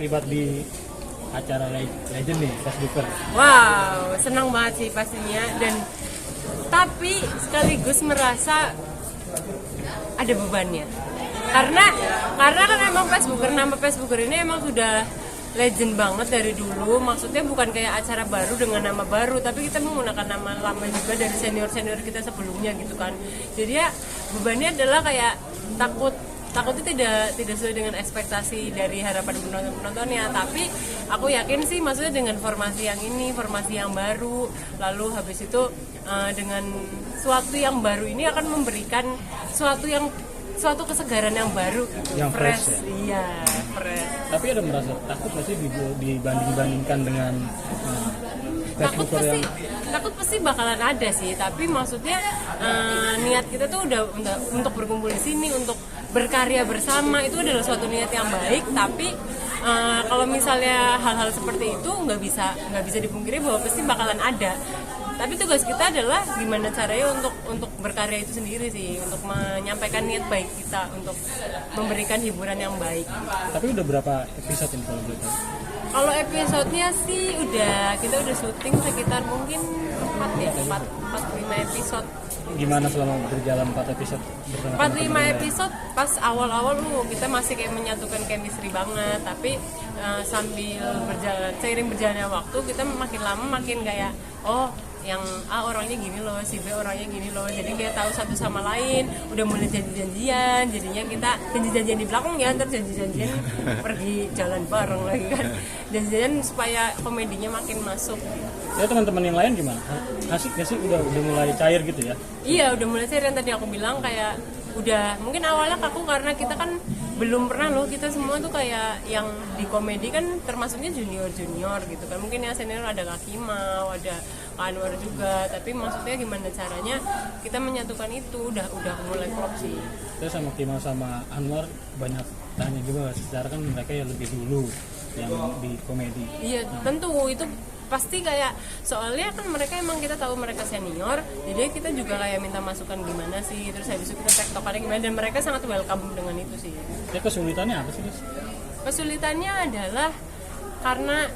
terlibat di acara legend nih, Facebooker. Wow, senang banget sih pastinya, dan tapi sekaligus merasa ada bebannya. Karena kan emang nama Facebooker ini emang sudah legend banget dari dulu. Maksudnya bukan kayak acara baru dengan nama baru, tapi kita menggunakan nama lama juga dari senior kita sebelumnya gitu kan. Jadi ya bebannya adalah kayak takutnya tidak sesuai dengan ekspektasi dari harapan penontonnya. Tapi aku yakin sih, maksudnya dengan formasi yang ini, formasi yang baru, lalu habis itu dengan suatu yang baru ini akan memberikan suatu kesegaran yang baru, yang fresh ya? Iya, fresh. Tapi ada merasa takut nggak sih dibandingkan dengan Facebooker takut pasti bakalan ada sih, tapi maksudnya niat kita tuh udah untuk berkumpul di sini, untuk berkarya bersama, itu adalah suatu niat yang baik. Tapi kalau misalnya hal-hal seperti itu nggak bisa dipungkiri bahwa pasti bakalan ada. Tapi tugas kita adalah gimana caranya untuk berkarya itu sendiri sih, untuk menyampaikan niat baik kita untuk memberikan hiburan yang baik. Tapi udah berapa episode ini kalau boleh tahu? Kalau episodenya sih kita udah syuting sekitar mungkin 4-5 episode. Gimana selama berjalan 4 episode? 4-5 episode pas awal-awal kita masih kayak menyatukan chemistry banget, tapi sambil seiring berjalannya waktu kita makin lama makin kayak yang A orangnya gini loh, si B orangnya gini loh, jadi kayak tahu satu sama lain, udah mulai janji-janjian, jadinya kita janji-janjian di belakang ya, ntar janji-janjian pergi jalan bareng lagi kan, janji-janjian supaya komedinya makin masuk. Ya teman-teman yang lain gimana? Asik gak sih? Udah mulai cair gitu ya? Iya, udah mulai cair, yang tadi aku bilang kayak udah mungkin awalnya kaku karena kita kan belum pernah loh, kita semua tuh kayak yang di komedi kan termasuknya junior gitu kan, mungkin yang senior ada Kak Kimau, ada Kak Anwar juga, tapi maksudnya gimana caranya kita menyatukan itu udah mulai klop sih. Saya sama Kimau sama Anwar banyak tanya juga, secara kan mereka yang lebih dulu yang di komedi. Iya, tentu itu pasti kayak, soalnya kan mereka emang kita tahu mereka senior, jadi kita juga kayak minta masukan gimana sih, terus habis itu kita tektokannya gimana, dan mereka sangat welcome dengan itu sih. Ya kesulitannya apa sih, Mas? Kesulitannya adalah karena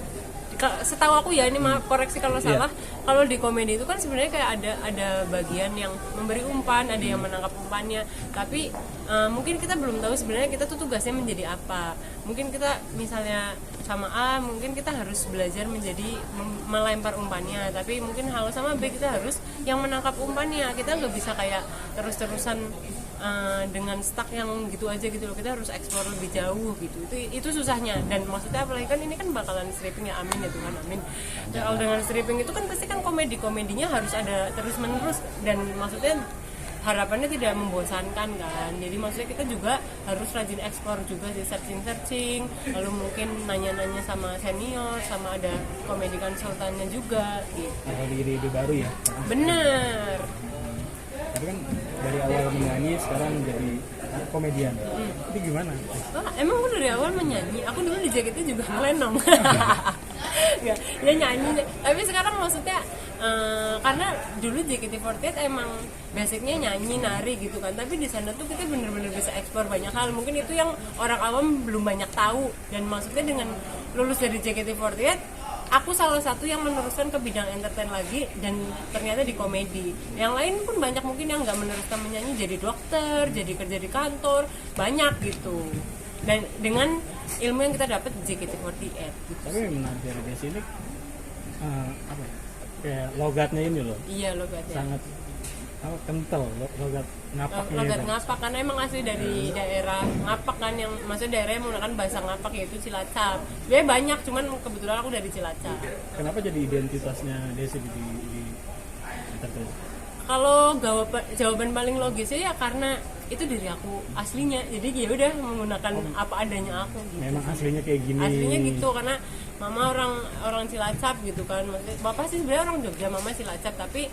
setahu aku ya, ini koreksi kalau salah, kalau di komedi itu kan sebenarnya kayak ada bagian yang memberi umpan, ada yang menangkap umpannya, tapi mungkin kita belum tahu sebenarnya kita tuh tugasnya menjadi apa. Mungkin kita misalnya sama A, mungkin kita harus belajar menjadi melempar umpannya, tapi mungkin hal sama B kita harus yang menangkap umpannya. Kita nggak bisa kayak terus-terusan dengan stuck yang gitu aja gitu loh, kita harus eksplor lebih jauh gitu. Itu susahnya, dan maksudnya apalagi kan ini kan bakalan stripping ya, amin ya Tuhan, amin. Dan kalau dengan stripping itu kan pasti kan komedinya harus ada terus menerus, dan maksudnya harapannya tidak membosankan kan. Jadi maksudnya kita juga harus rajin eksplor juga sih, searching, lalu mungkin nanya-nanya sama senior, sama ada komedi konsultannya juga gitu. Ada ide-ide baru ya? Bener. Tapi kan dari awal menyanyi sekarang jadi komedian. Itu gimana? Emang aku dari awal menyanyi? Aku dulu di JKT juga ngelenong. Ya nyanyi. Tapi sekarang maksudnya karena dulu JKT48 emang basicnya nyanyi, nari gitu kan. Tapi di sana tuh kita bener-bener bisa eksplor banyak hal. Mungkin itu yang orang awam belum banyak tahu. Dan maksudnya dengan lulus dari JKT48, aku salah satu yang meneruskan ke bidang entertain lagi, dan ternyata di komedi. Yang lain pun banyak mungkin yang nggak meneruskan menyanyi, jadi dokter, jadi kerja di kantor, banyak gitu. Dan dengan ilmu yang kita dapat di JKT48 gitu. Tapi menarik dari sini apa ya? Kayak logatnya ini loh. Iya, logatnya. Sangat kental, logat ngapaknya. Logat ngapak, karena emang asli dari daerah ngapak kan, yang maksudnya daerah yang menggunakan bahasa ngapak, yaitu Cilacap. Dia banyak, cuman kebetulan aku dari Cilacap. Kenapa jadi identitasnya Desi di entertain? Kalau jawaban paling logisnya ya karena itu diri aku aslinya, jadi ya udah menggunakan apa adanya aku gitu. Memang aslinya kayak gini. Aslinya gitu, karena mama orang Cilacap gitu kan. Maksudnya bapak sih sebenarnya orang Jogja, mama Cilacap, tapi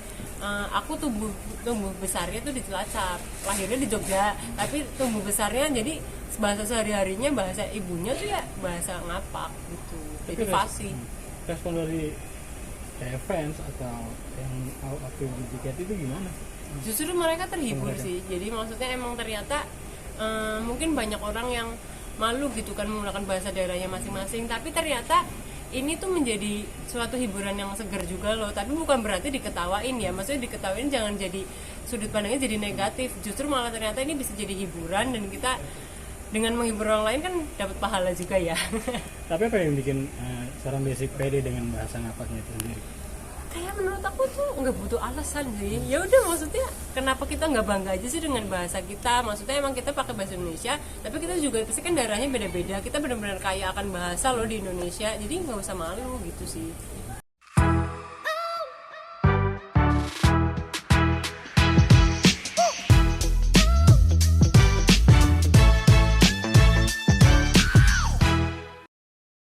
aku tumbuh besarnya tuh di Cilacap, lahirnya di Jogja, tapi tumbuh besarnya jadi bahasa sehari-harinya, bahasa ibunya tuh ya bahasa ngapak gitu. Jadi fasih. Respon dari fans atau yang aktif di JKT itu gimana? Justru mereka terhibur sih. Jadi maksudnya emang ternyata mungkin banyak orang yang malu gitu kan menggunakan bahasa daerahnya masing-masing. Tapi ternyata ini tuh menjadi suatu hiburan yang segar juga loh. Tapi bukan berarti diketawain ya, maksudnya diketawain jangan jadi sudut pandangnya jadi negatif, justru malah ternyata ini bisa jadi hiburan dan kita dengan menghibur orang lain kan dapat pahala juga ya. Tapi apa yang bikin seorang basic pede dengan bahasa ngapaknya itu sendiri? Kayak menurut aku tuh nggak butuh alasan sih. Ya udah, maksudnya kenapa kita nggak bangga aja sih dengan bahasa kita? Maksudnya emang kita pakai bahasa Indonesia, tapi kita juga pasti kan daerahnya beda-beda. Kita benar-benar kaya akan bahasa loh di Indonesia. Jadi nggak usah malu gitu sih.